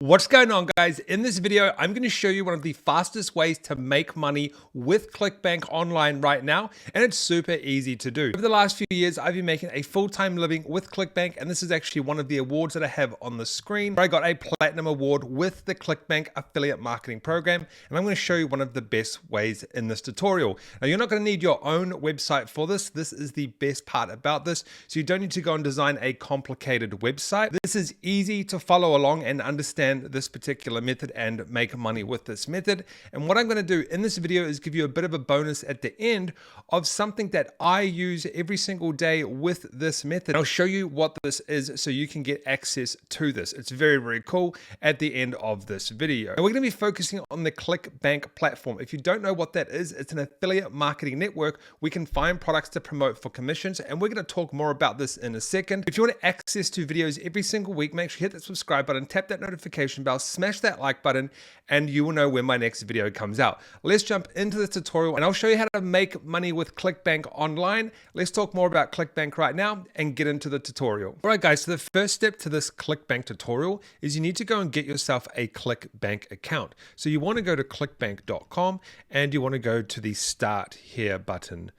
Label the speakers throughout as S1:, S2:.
S1: What's going on, guys? In this video, I'm going to show you one of the fastest ways to make money with Clickbank online right now, and it's super easy to do. Over the last few years, I've been making a full-time living with Clickbank, and this is actually one of the awards that I have on the screen. I got a platinum award with the Clickbank affiliate marketing program, and I'm going to show you one of the best ways in this tutorial. Now, you're not going to need your own website for this. This is the best part about this, so you don't need to go and design a complicated website. This is easy to follow along and understand this particular method and make money with this method. And what I'm going to do in this video is give you a bit of a bonus at the end of something that I use every single day with this method. I'll show you what this is so you can get access to this. It's very, very cool at the end of this video. And we're going to be focusing on the Clickbank platform. If you don't know what that is, it's an affiliate marketing network. We can find products to promote for commissions, and we're going to talk more about this in a second. If you want access to videos every single week, make sure you hit that subscribe button, tap that notification bell, smash that like button, and you will know when my next video comes out. Let's jump into the tutorial and I'll show you how to make money with Clickbank online. Let's talk more about Clickbank right now and get into the tutorial. All right, guys, so the first step to this Clickbank tutorial is you need to go and get yourself a Clickbank account. So you want to go to clickbank.com and you want to go to the Start Here button.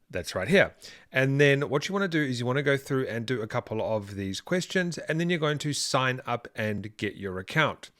S1: That's right here. And then what you want to do is you want to go through and do a couple of these questions, and then you're going to sign up and get your account.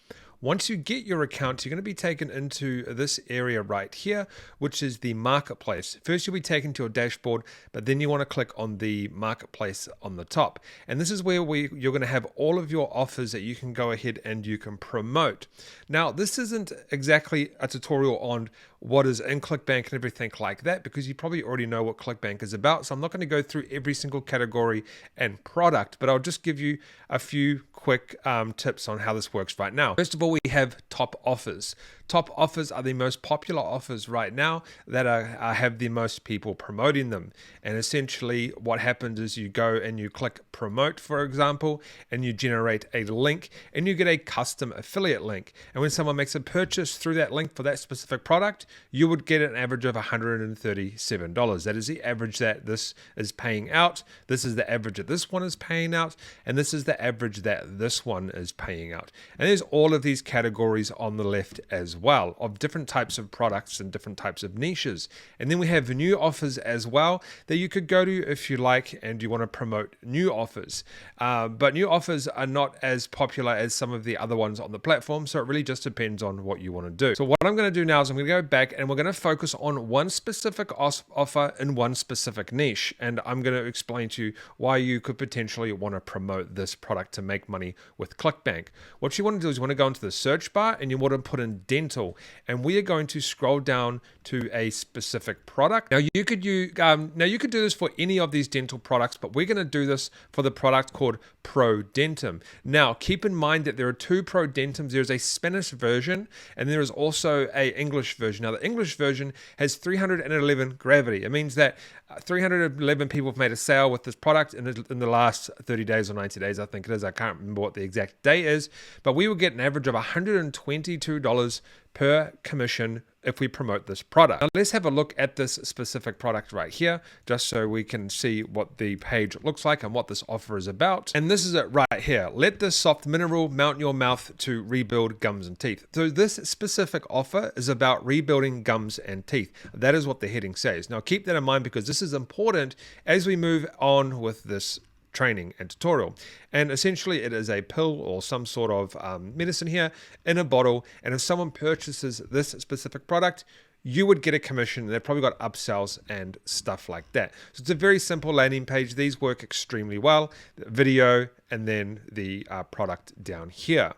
S1: Once you get your account, you're going to be taken into this area right here, which is the marketplace. First, you'll be taken to your dashboard, but then you want to click on the marketplace on the top. And this is where you're going to have all of your offers that you can go ahead and you can promote. Now, this isn't exactly a tutorial on what is in Clickbank and everything like that, because you probably already know what Clickbank is about. So I'm not going to go through every single category and product, but I'll just give you a few quick tips on how this works right now. First of all, we have top offers. Top offers are the most popular offers right now that have the most people promoting them. And essentially what happens is you go and you click promote, for example, and you generate a link and you get a custom affiliate link. And when someone makes a purchase through that link for that specific product, you would get an average of $137. That is the average that this is paying out. This is the average that this one is paying out. And this is the average that this one is paying out. And there's all of these categories on the left as well of different types of products and different types of niches. And then we have new offers as well that you could go to if you like and you want to promote new offers. But new offers are not as popular as some of the other ones on the platform. So it really just depends on what you want to do. So what I'm going to do now is I'm going to go back and we're going to focus on one specific offer in one specific niche. And I'm going to explain to you why you could potentially want to promote this product to make money with Clickbank. What you want to do is you want to go into the search bar and you want to put in dental, and we are going to scroll down to a specific product. Now you could do this for any of these dental products, but we're going to do this for the product called Pro Dentum. Now keep in mind that there are two Pro Dentums. There's a Spanish version and there is also a English version. Now the English version has 311 gravity. It means that 311 people have made a sale with this product in the last 30 days or 90 days, I think it is. I can't remember what the exact day is, but we will get an average of $122 per commission if we promote this product. Now let's have a look at this specific product right here, just so we can see what the page looks like and what this offer is about. And this is it right here. Let this soft mineral mount your mouth to rebuild gums and teeth. So this specific offer is about rebuilding gums and teeth. That is what the heading says. Now keep that in mind because this is important as we move on with this training and tutorial. And essentially it is a pill or some sort of medicine here in a bottle, and if someone purchases this specific product, you would get a commission. They've probably got upsells and stuff like that. So it's a very simple landing page. These work extremely well. The video and then the product down here.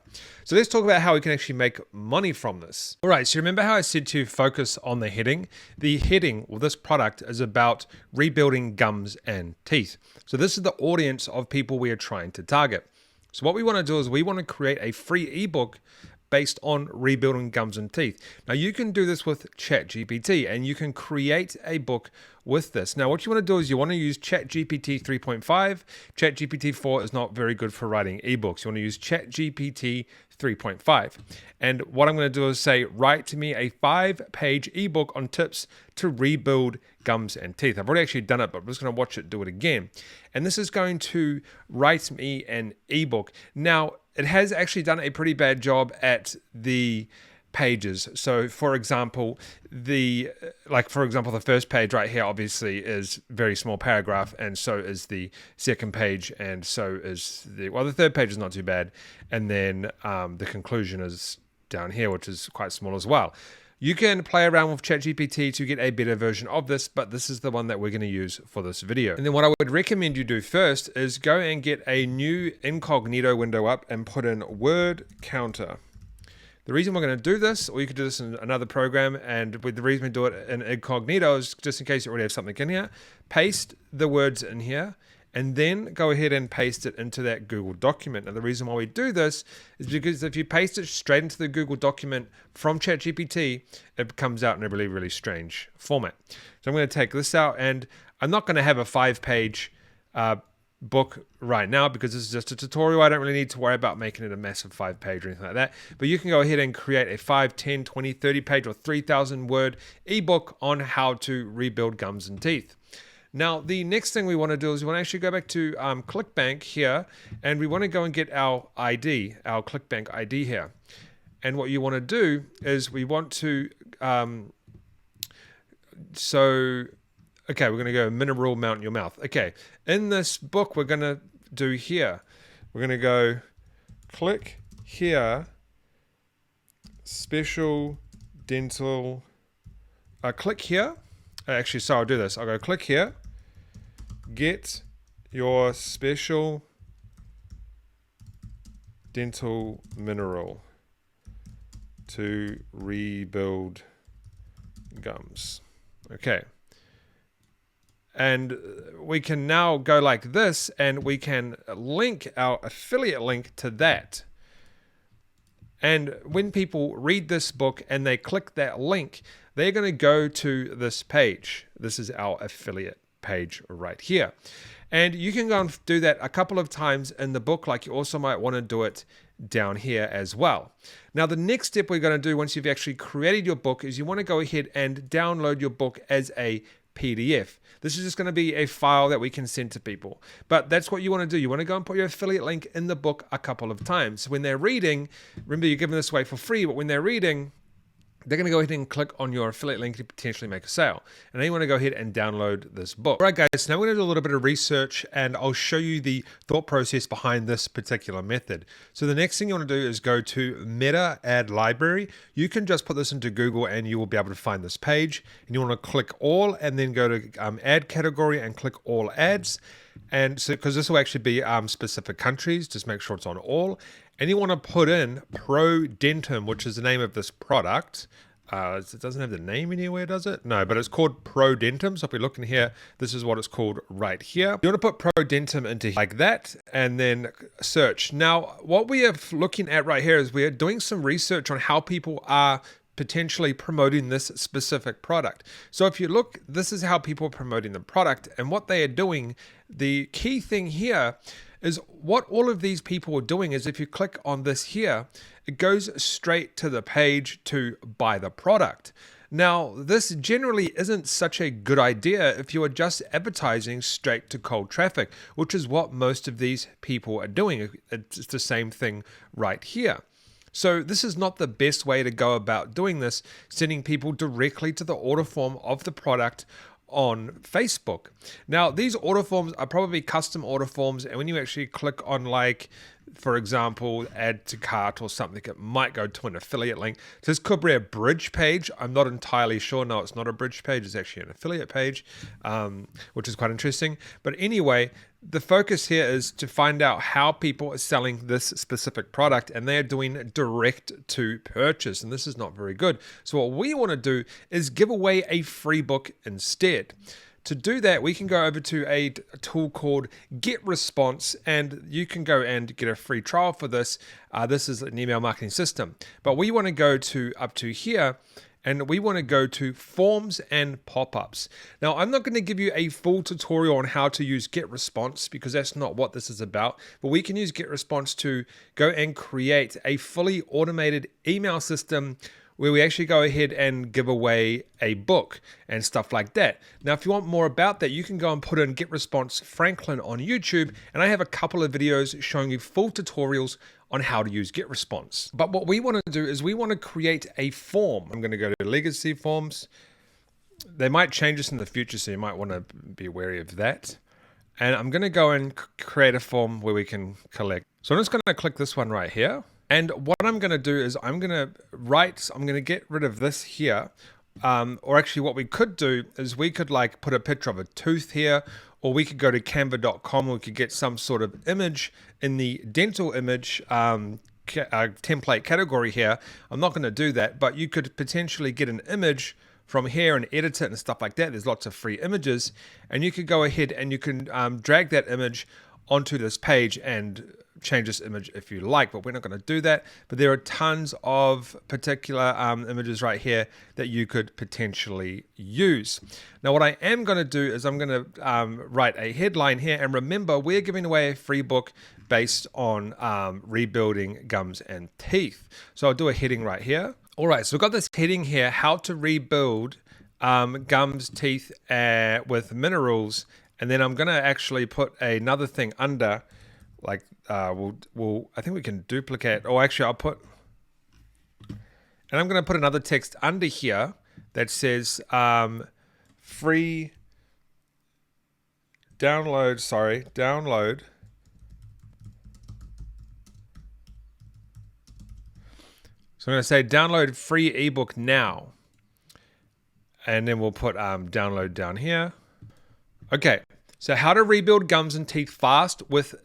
S1: So let's talk about how we can actually make money from this. All right, so remember how I said to focus on the heading? The heading, well, this product is about rebuilding gums and teeth. So this is the audience of people we are trying to target. So what we want to do is we want to create a free ebook based on rebuilding gums and teeth. Now you can do this with ChatGPT and you can create a book with this. Now what you want to do is you want to use ChatGPT 3.5. ChatGPT 4 is not very good for writing ebooks. You want to use ChatGPT 3.5. And what I'm going to do is say, write to me a 5-page ebook on tips to rebuild gums and teeth. I've already actually done it, but I'm just going to watch it do it again. And this is going to write me an ebook. Now, it has actually done a pretty bad job at the pages. So for example, the first page right here obviously is very small paragraph, and so is the second page, and so is the third page is not too bad, and then the conclusion is down here, which is quite small as well. You can play around with ChatGPT to get a better version of this, but this is the one that we're going to use for this video. And then what I would recommend you do first is go and get a new incognito window up and put in word counter. The reason we're going to do this, or you could do this in another program, and the reason we do it in incognito is just in case you already have something in here, paste the words in here, and then go ahead and paste it into that Google document. And the reason why we do this is because if you paste it straight into the Google document from ChatGPT, it comes out in a really, really strange format. So I'm going to take this out, and I'm not going to have a 5-page book right now because this is just a tutorial. I don't really need to worry about making it a massive 5-page or anything like that, but you can go ahead and create a 5, 10, 20, 30 page or 3,000 word ebook on how to rebuild gums and teeth. Now the next thing we want to do is we want to actually go back to Clickbank here, and we want to go and get our ID, our Clickbank ID here. And what you want to do is we want to okay, we're going to go mineral mount in your mouth. Okay, in this book, we're going to do here. We're going to go click here, special dental, click here. Actually, so I'll do this. I'll go click here, get your special dental mineral to rebuild gums. Okay. And we can now go like this, and we can link our affiliate link to that. And when people read this book and they click that link, they're going to go to this page. This is our affiliate page right here. And you can go and do that a couple of times in the book, like you also might want to do it down here as well. Now, the next step we're going to do once you've actually created your book is you want to go ahead and download your book as a PDF. This is just going to be a file that we can send to people. But that's what you want to do. You want to go and put your affiliate link in the book a couple of times. When they're reading, remember you're giving this away for free, but when they're reading, they're going to go ahead and click on your affiliate link to potentially make a sale. And then you want to go ahead and download this book. All right, guys, so now we're going to do a little bit of research, and I'll show you the thought process behind this particular method. So the next thing you want to do is go to Meta Ad Library. You can just put this into Google and you will be able to find this page. And you want to click all, and then go to ad category and click all ads. And so, because this will actually be specific countries, just make sure it's on all. And you want to put in Pro Dentum, which is the name of this product. It doesn't have the name anywhere, does it? No, but it's called Pro Dentum. So if we look in here, this is what it's called right here. You want to put Pro Dentum into like that, and then search. Now, what we are looking at right here is we are doing some research on how people are potentially promoting this specific product. So if you look, this is how people are promoting the product, and what they are doing. The key thing here is what all of these people are doing is if you click on this here, it goes straight to the page to buy the product. Now, this generally isn't such a good idea if you are just advertising straight to cold traffic, which is what most of these people are doing. It's the same thing right here. So this is not the best way to go about doing this, sending people directly to the order form of the product on Facebook. Now, these order forms are probably custom order forms, and when you actually click on, like, for example, add to cart or something, it might go to an affiliate link. So this could be a bridge page. I'm not entirely sure. No, it's not a bridge page. It's actually an affiliate page, which is quite interesting. But anyway, the focus here is to find out how people are selling this specific product, and they're doing direct to purchase, and this is not very good. So what we want to do is give away a free book instead. To do that, we can go over to a tool called Get Response, and you can go and get a free trial for this. This is an email marketing system, but we want to go to up to here, and we want to go to forms and pop-ups. Now, I'm not going to give you a full tutorial on how to use Get Response because that's not what this is about, but we can use Get Response to go and create a fully automated email system where we actually go ahead and give away a book and stuff like that. Now, if you want more about that, you can go and put in Get Response Franklin on YouTube, and I have a couple of videos showing you full tutorials on how to use Get Response. But what we want to do is we want to create a form. I'm going to go to Legacy Forms. They might change this in the future, so you might want to be wary of that. And I'm going to go and create a form where we can collect. So I'm just going to click this one right here. And what I'm going to do is I'm going to get rid of this here. Or actually what we could do is we could like put a picture of a tooth here, or we could go to canva.com, we could get some sort of image in the dental image template category here. I'm not going to do that, but you could potentially get an image from here and edit it and stuff like that. There's lots of free images, and you could go ahead and you can drag that image onto this page and change this image if you like, but we're not going to do that. But there are tons of particular images right here that you could potentially use. Now what I am going to do is I'm going to write a headline here, and remember, we're giving away a free book based on rebuilding gums and teeth. So I'll do a heading right here. All right, so we've got this heading here, how to rebuild gums, teeth with minerals. And then I'm going to actually put another thing under, like I think we can duplicate, or actually I'll put, and I'm going to put another text under here that says free download. So I'm going to say download free ebook now. And then we'll put download down here. Okay, so how to rebuild gums and teeth fast with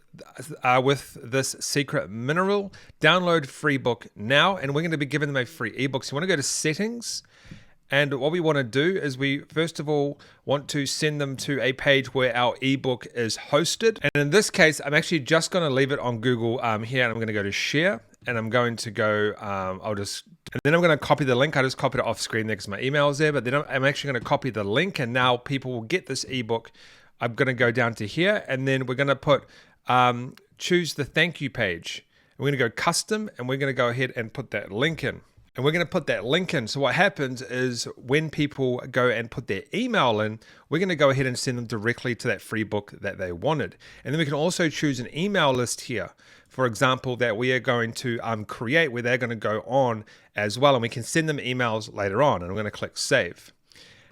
S1: this secret mineral. Download free book now. And we're going to be giving them a free ebook. So you want to go to settings. And what we want to do is we first of all want to send them to a page where our ebook is hosted. And in this case, I'm actually just going to leave it on Google here. And I'm going to go to share. And I'm going to go, and then I'm going to copy the link. I just copied it off screen there because my email is there. But then I'm actually going to copy the link, and now people will get this ebook. I'm going to go down to here, and then we're going to put, choose the thank you page. And we're going to go custom, and we're going to go ahead and put that link in. And we're going to put that link in. So what happens is when people go and put their email in, we're going to go ahead and send them directly to that free book that they wanted. And then we can also choose an email list here, for example, that we are going to create, where they're going to go on as well. And we can send them emails later on. And I'm going to click save.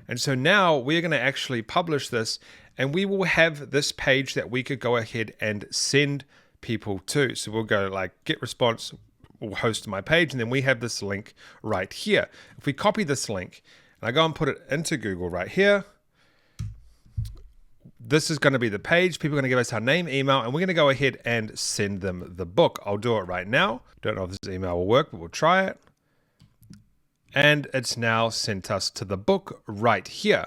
S1: And so now we're going to actually publish this, and we will have this page that we could go ahead and send people to. So we'll go like get response, will host my page, and then we have this link right here. If we copy this link and I go and put it into Google right here, this is going to be the page. People are going to give us our name, email, and we're going to go ahead and send them the book. I'll do it right now. Don't know if this email will work, but we'll try it. And it's now sent us to the book right here,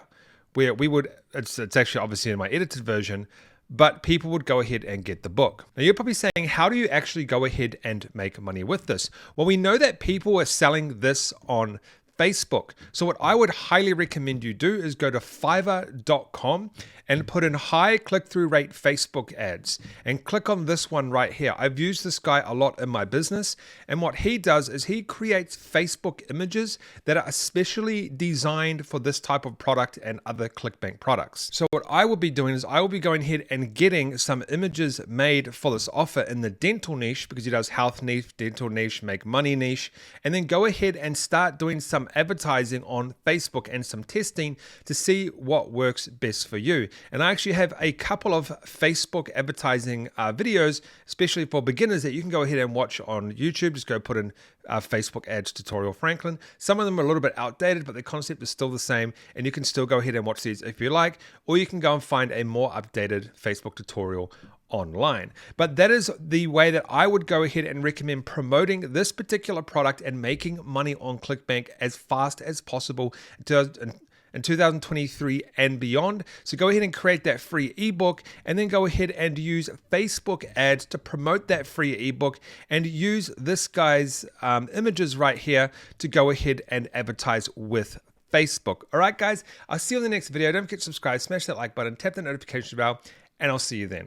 S1: where we would, it's actually obviously in my edited version, but people would go ahead and get the book. Now you're probably saying, how do you actually go ahead and make money with this? Well, we know that people are selling this on Facebook. So what I would highly recommend you do is go to fiverr.com and put in high click-through rate Facebook ads and click on this one right here. I've used this guy a lot in my business, and what he does is he creates Facebook images that are especially designed for this type of product and other Clickbank products. So what I will be doing is I will be going ahead and getting some images made for this offer in the dental niche, because he does health niche, dental niche, make money niche, and then go ahead and start doing some advertising on Facebook and some testing to see what works best for you. And I actually have a couple of Facebook advertising videos, especially for beginners, that you can go ahead and watch on YouTube. Just go put in Facebook ads tutorial Franklin. Some of them are a little bit outdated, but the concept is still the same, and you can still go ahead and watch these if you like, or you can go and find a more updated Facebook tutorial online. But that is the way that I would go ahead and recommend promoting this particular product and making money on Clickbank as fast as possible in 2023 and beyond. So go ahead and create that free ebook, and then go ahead and use Facebook ads to promote that free ebook, and use this guy's images right here to go ahead and advertise with Facebook. All right, guys, I'll see you in the next video. Don't forget to subscribe, smash that like button, tap the notification bell, and I'll see you then.